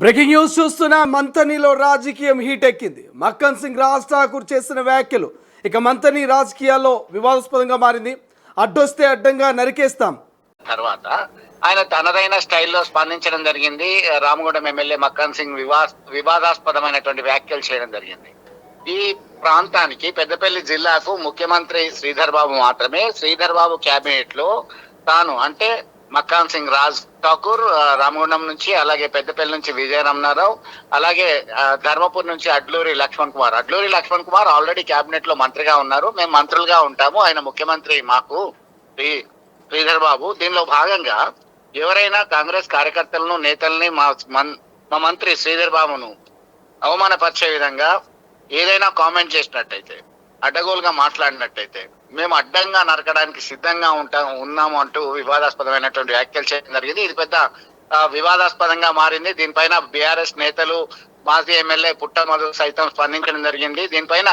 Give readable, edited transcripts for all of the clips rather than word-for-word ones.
Breaking news చూస్తున్న మంతనిలో రాజకీయం heat ఎక్కింది. మక్కన్ సింగ్ రాజ్ ఠాకూర్ చేసిన వ్యాఖ్యలు ఇక మంతని రాజకీయాల్లో వివాదాస్పదంగా మారింది. అడ్డొస్తే అడ్డంగా నరికేస్తాం తర్వాత ఆయన తనదైన స్టైల్లో స్పందించడం జరిగింది. రామగుండం ఎమ్మెల్యే మక్కన్ సింగ్ వివాదాస్పదమైనటువంటి వ్యాఖ్యలు చేయడం జరిగింది. ఈ ప్రాంతానికి పెద్దపల్లి జిల్లాకు ముఖ్యమంత్రి శ్రీధర్ బాబు మాత్రమే. శ్రీధర్ బాబు క్యాబినెట్ లో తాను అంటే మక్కన్ సింగ్ రాజ్ ఠాకూర్ రామగుండం నుంచి, అలాగే పెద్దపల్లి నుంచి విజయ రమణారావు, అలాగే ధర్మపురి నుంచి అడ్లూరి లక్ష్మణ్ కుమార్ ఆల్రెడీ క్యాబినెట్ లో మంత్రిగా ఉన్నారు. మేము మంత్రులుగా ఉంటాము, ఆయన ముఖ్యమంత్రి మాకు శ్రీధర్ బాబు. దీనిలో భాగంగా ఎవరైనా కాంగ్రెస్ కార్యకర్తలను, నేతల్ని మా మంత్రి శ్రీధర్ బాబును అవమానపరిచే విధంగా ఏదైనా కామెంట్ చేసినట్టయితే, అడ్డగోలుగా మాట్లాడినట్టయితే మేము అడ్డంగా నరకడానికి సిద్ధంగా ఉన్నాము అంటూ వివాదాస్పదమైనటువంటి వ్యాఖ్యలు చేయడం జరిగింది. ఇది పెద్ద వివాదాస్పదంగా మారింది. దీనిపైన బీఆర్ఎస్ నేతలు, మాజీ ఎమ్మెల్యే పుట్ట మధు సైతం స్పందించడం జరిగింది. దీనిపైన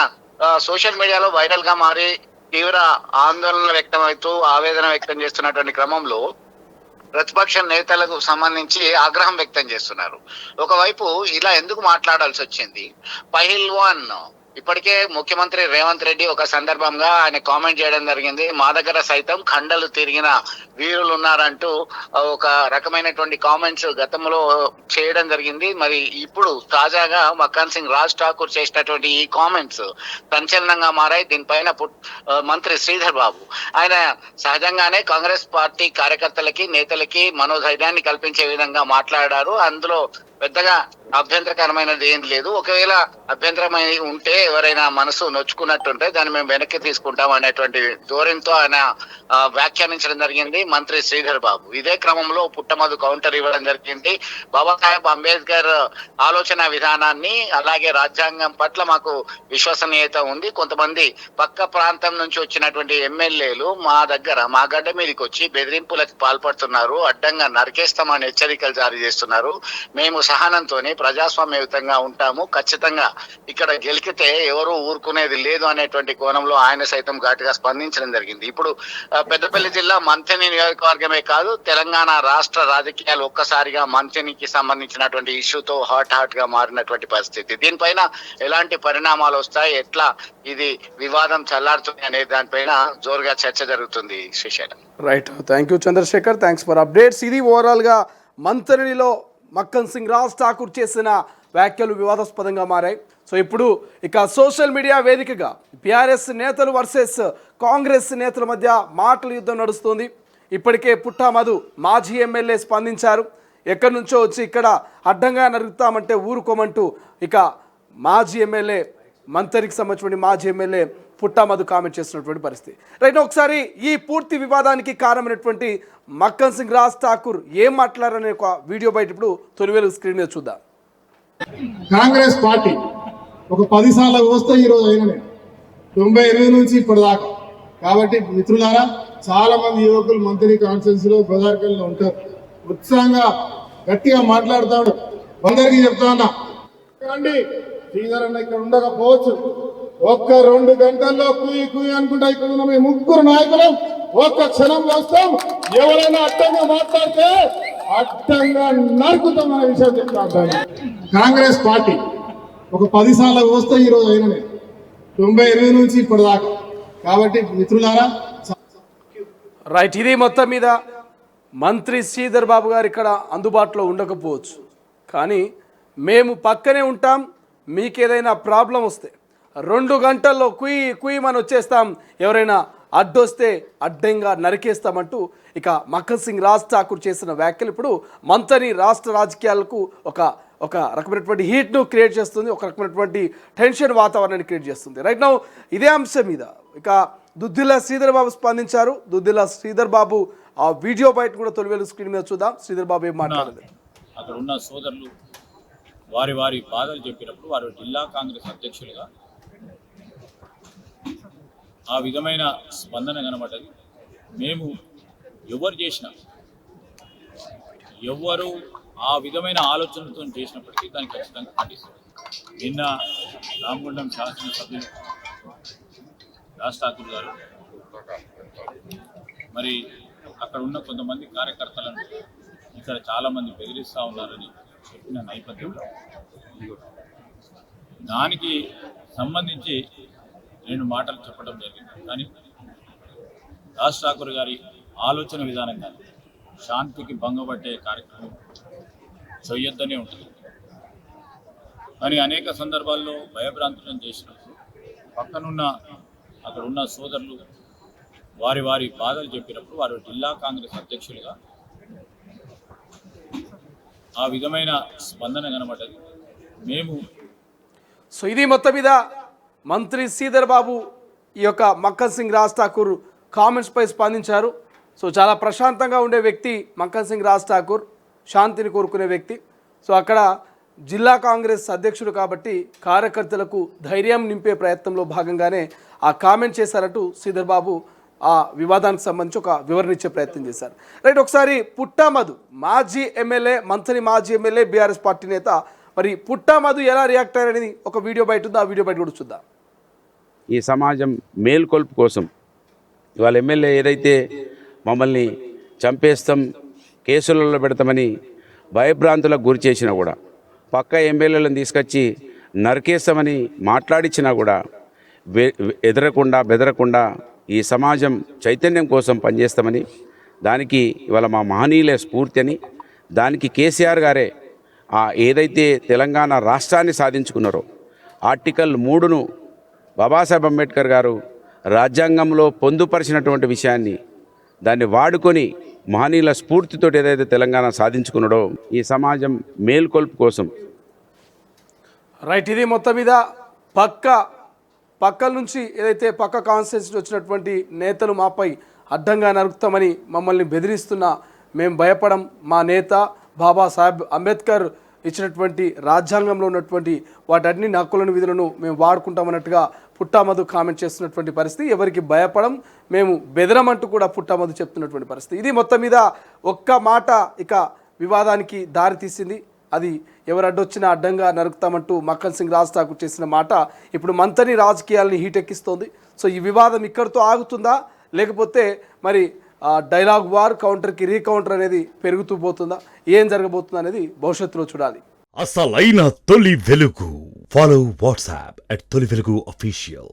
సోషల్ మీడియాలో వైరల్ గా మారి తీవ్ర ఆందోళన వ్యక్తమవుతూ ఆవేదన వ్యక్తం చేస్తున్నటువంటి క్రమంలో ప్రతిపక్ష నేతలకు సంబంధించి ఆగ్రహం వ్యక్తం చేస్తున్నారు. ఒకవైపు ఇలా ఎందుకు మాట్లాడాల్సి వచ్చింది? పహిల్వాన్ ఇప్పటికే ముఖ్యమంత్రి రేవంత్ రెడ్డి ఒక సందర్భంగా ఆయన కామెంట్ చేయడం జరిగింది. మా దగ్గర సైతం ఖండలు తిరిగిన వీరులు ఉన్నారంటూ ఒక రకమైనటువంటి కామెంట్స్ గతంలో చేయడం జరిగింది. మరి ఇప్పుడు తాజాగా మక్కన్ సింగ్ రాజ్ ఠాకూర్ చేసినటువంటి ఈ కామెంట్స్ సంచలనంగా మారాయి. దీనిపైన మంత్రి శ్రీధర్ బాబు ఆయన సహజంగానే కాంగ్రెస్ పార్టీ కార్యకర్తలకి, నేతలకి మనోధైర్యాన్ని కల్పించే విధంగా మాట్లాడారు. అందులో పెద్దగా అభ్యంతరకరమైనది ఏం లేదు. ఒకవేళ అభ్యంతరమై ఉంటే, ఎవరైనా మనసు నొచ్చుకున్నట్టుంటే దాన్ని మేము వెనక్కి తీసుకుంటాం అనేటువంటి ధోరణితో ఆయన వ్యాఖ్యానించడం జరిగింది మంత్రి శ్రీధర్ బాబు. ఇదే క్రమంలో పుట్టమధు కౌంటర్ ఇవ్వడం జరిగింది. బాబాసాహెబ్ అంబేద్కర్ ఆలోచన విధానాన్ని, అలాగే రాజ్యాంగం పట్ల మాకు విశ్వసనీయత ఉంది. కొంతమంది పక్క ప్రాంతం నుంచి వచ్చినటువంటి ఎమ్మెల్యేలు మా గడ్డ మీదకి వచ్చి బెదిరింపులకు పాల్పడుతున్నారు, అడ్డంగా నరికేస్తామని హెచ్చరికలు జారీ చేస్తున్నారు. మేము సహనంతోనే ప్రజాస్వామ్యయుతంగా ఉంటాము, ఖచ్చితంగా ఇక్కడ గెలికితే ఎవరు ఊరుకునేది లేదు అనేటువంటి కోణంలో ఆయన సైతం ఘాటుగా స్పందించడం జరిగింది. ఇప్పుడు పెద్దపల్లి జిల్లా మంథని నియోజకవర్గమే కాదు, తెలంగాణ రాష్ట్ర రాజకీయాలు ఒక్కసారిగా మంథనికి సంబంధించినటువంటి ఇష్యూతో హాట్ గా మారినటువంటి పరిస్థితి. దీనిపైన ఎలాంటి పరిణామాలు వస్తాయి, ఎట్లా ఇది వివాదం చల్లారుతుంది అనే దానిపైన జోరుగా చర్చ జరుగుతుంది. Srisailam. Right, thank you Chandrashekar, thanks for updates. ఇది ఓవరాల్ గా మంథనిలో మక్కన్ సింగ్ రాజ్ ఠాకూర్ చేసిన వ్యాఖ్యలు వివాదాస్పదంగా మారాయి. సో ఇప్పుడు ఇక సోషల్ మీడియా వేదికగా బీఆర్ఎస్ నేతలు వర్సెస్ కాంగ్రెస్ నేతల మధ్య మాటల యుద్ధం నడుస్తుంది. ఇప్పటికే పుట్ట మధు మాజీ ఎమ్మెల్యే స్పందించారు. ఎక్కడి నుంచో వచ్చి ఇక్కడ అడ్డంగా నరుగుతామంటే ఊరుకోమంటూ ఇక మాజీ ఎమ్మెల్యే మంతరికి సంబంధించిన మాజీ ఎమ్మెల్యే పుట్ట మధు కామెంట్ చేస్తున్నటువంటి పరిస్థితి. రైట్, ఒకసారి ఈ పూర్తి వివాదానికి కారణమైనటువంటి మక్కన్ సింగ్ రాజ్ ఠాకూర్ ఏం మాట్లాడారనే ఒక వీడియో బయట ఇప్పుడు తొలివేలు స్క్రీన్ మీద చూద్దాం. కాంగ్రెస్ పార్టీ ఒక 10 సార్లు వస్తే ఈరోజు అయిన 98 నుంచి ఇప్పటిదాకా. కాబట్టి మిత్రులారా, చాలా మంది యువకులు మంత్రి కాన్ఫరెన్స్ లో గోదావరిలో ఉంటారు, ఉత్సాహంగా గట్టిగా మాట్లాడుతాడు. అందరికీ చెప్తా ఉన్నా, శ్రీధర్ అన్న ఇక్కడ ఉండకపోవచ్చు, ఒక్క 2 గంటల్లో కుయ్యి అనుకుంటా ఇక్కడ ఉన్న మేము 3 నాయకులం ఒక్క క్షణంలో వస్తాం. ఎవరైనా అడ్డంగా మాట్లాడితే అడ్డంగా నరుకుతాం అనే విషయం చెప్తా. కాంగ్రెస్ పార్టీ ఒక 10 సార్లు వస్తే ఈరోజు అయిన 98 నుంచి ఇప్పటిదాకా. కాబట్టి మిత్రులారా, రైట్, ఇది మొత్తం మీద మంత్రి శ్రీధర్ బాబు గారు ఇక్కడ అందుబాటులో ఉండకపోవచ్చు, కానీ మేము పక్కనే ఉంటాం, మీకు ఏదైనా ప్రాబ్లం వస్తే 2 గంటల్లో కుయ్యమని వచ్చేస్తాం, ఎవరైనా అడ్డొస్తే అడ్డంగా నరికేస్తామంటూ ఇక మక్కన్ సింగ్ రాజ్ ఠాకూర్ చేసిన వ్యాఖ్యలు ఇప్పుడు మంతని రాష్ట్ర రాజకీయాలకు ఒక రకమైనటువంటి హీట్ను క్రియేట్ చేస్తుంది, ఒక రకమైనటువంటి టెన్షన్ వాతావరణాన్ని క్రియేట్ చేస్తుంది. రైట్ నౌ ఇదే అంశం మీద ఇక దుద్దిల్ల శ్రీధర్ బాబు స్పందించారు. దుద్దిల్ల శ్రీధర్ బాబు ఆ వీడియో బయట కూడా తొలివేలు స్క్రీన్ మీద చూద్దాం. శ్రీధర్ బాబు ఏం మాట్లాడలేదు. అక్కడ ఉన్న సోదరులు వారి బాధలు చెప్పినప్పుడు వారు జిల్లా కాంగ్రెస్ అధ్యక్షులుగా ఆ విధమైన స్పందన కనబడ్డది. మేము ఎవరు చేసినా, ఎవరు ఆ విధమైన ఆలోచనలతో చేసినప్పటికీ దాన్ని ఖచ్చితంగా ఖండిస్తాం. నిన్న రామగుండం శాసనసభ్యులు రాజ్ ఠాకూర్ గారు మరి అక్కడ ఉన్న కొంతమంది కార్యకర్తలను ఇక్కడ చాలామంది బెదిరిస్తూ ఉన్నారని చెప్పిన నేపథ్యంలో దానికి సంబంధించి 2 మాటలు చెప్పడం జరిగింది. కానీ రాజ్ ఠాకూర్ గారి ఆలోచన విధానం కానీ శాంతికి భంగపట్టే కార్యక్రమం చేయొద్దనే ఉంటుంది. కానీ అనేక సందర్భాల్లో భయభ్రాంతులను చేసినప్పుడు అక్కడ ఉన్న సోదరులు వారి బాధలు చెప్పినప్పుడు వారు జిల్లా కాంగ్రెస్ అధ్యక్షులుగా ఆ విధమైన స్పందన కనబడ్డది. మేము సో ఇది మొత్తం మీద మంత్రి శ్రీధర్ బాబు ఈ యొక్క మక్కన్ సింగ్ రాజ్ ఠాకూర్ కామెంట్స్పై స్పందించారు. సో చాలా ప్రశాంతంగా ఉండే వ్యక్తి మక్కన్ సింగ్ రాజ్ ఠాకూర్, శాంతిని కోరుకునే వ్యక్తి. సో అక్కడ జిల్లా కాంగ్రెస్ అధ్యక్షుడు కాబట్టి కార్యకర్తలకు ధైర్యం నింపే ప్రయత్నంలో భాగంగానే ఆ కామెంట్ చేశారంటూ శ్రీధర్ బాబు ఆ వివాదానికి సంబంధించి ఒక వివరణ ఇచ్చే ప్రయత్నం చేశారు. రైట్, ఒకసారి పుట్టామధు మాజీ ఎమ్మెల్యే, మంత్రి మాజీ ఎమ్మెల్యే, బీఆర్ఎస్ పార్టీ నేత, మరి పుట్టామధు ఎలా రియాక్ట్ అయ్యారనేది ఒక వీడియో బయట ఉంది. ఆ వీడియో బయట కూడా చూద్దాం. ఈ సమాజం మేల్కొల్పు కోసం ఇవాళ ఎమ్మెల్యే ఏదైతే మమ్మల్ని చంపేస్తాం, కేసులలో పెడతామని భయభ్రాంతులకు గురి చేసినా కూడా, పక్క ఎమ్మెల్యేలను తీసుకొచ్చి నరికేస్తామని మాట్లాడించినా కూడా బెదరకుండా ఈ సమాజం చైతన్యం కోసం పనిచేస్తామని, దానికి ఇవాళ మా మహనీయుల స్ఫూర్తి అని, దానికి కేసీఆర్ గారే ఏదైతే తెలంగాణ రాష్ట్రాన్ని సాధించుకున్నారో ఆర్టికల్ 3ను బాబాసాహెబ్ అంబేద్కర్ గారు రాజ్యాంగంలో పొందుపరిచినటువంటి విషయాన్ని దాన్ని వాడుకొని మహనీయుల స్ఫూర్తితో ఏదైతే తెలంగాణ సాధించుకున్నాడో ఈ సమాజం మేల్కొల్పు కోసం. రైట్, ఇది మొత్తం మీద పక్కల నుంచి ఏదైతే పక్క కాన్స్టిట్యూన్సీ వచ్చినటువంటి నేతలు మాపై అడ్డంగా నరుకుతామని మమ్మల్ని బెదిరిస్తున్నా మేము భయపడం, మా నేత బాబాసాహెబ్ అంబేద్కర్ ఇచ్చినటువంటి రాజ్యాంగంలో ఉన్నటువంటి వాటన్ని హక్కులను విధులను మేము వాడుకుంటామన్నట్టుగా పుట్టామధు కామెంట్ చేస్తున్నటువంటి పరిస్థితి. ఎవరికి భయపడం, మేము బెదరమంటూ కూడా పుట్టామధు చెప్తున్నటువంటి పరిస్థితి. ఇది మొత్తం మీద ఒక్క మాట ఇక వివాదానికి దారి తీసింది. అది ఎవరు అడ్డొచ్చినా అడ్డంగా నరుకుతామంటూ మక్కన్ సింగ్ రాజ్ ఠాకూర్ చేసిన మాట ఇప్పుడు మంతని రాజకీయాలని హీటెక్కిస్తోంది. సో ఈ వివాదం ఇక్కడితో ఆగుతుందా, లేకపోతే మరి డైలాగ్ వార్, కౌంటర్కి రీకౌంటర్ అనేది పెరుగుతూ పోతుందా, ఏం జరగబోతుందా అనేది భవిష్యత్తులో చూడాలి. అసలైన తొలి వెలుగు. ఫాలో వాట్సాప్ @తొలి వెలుగు official.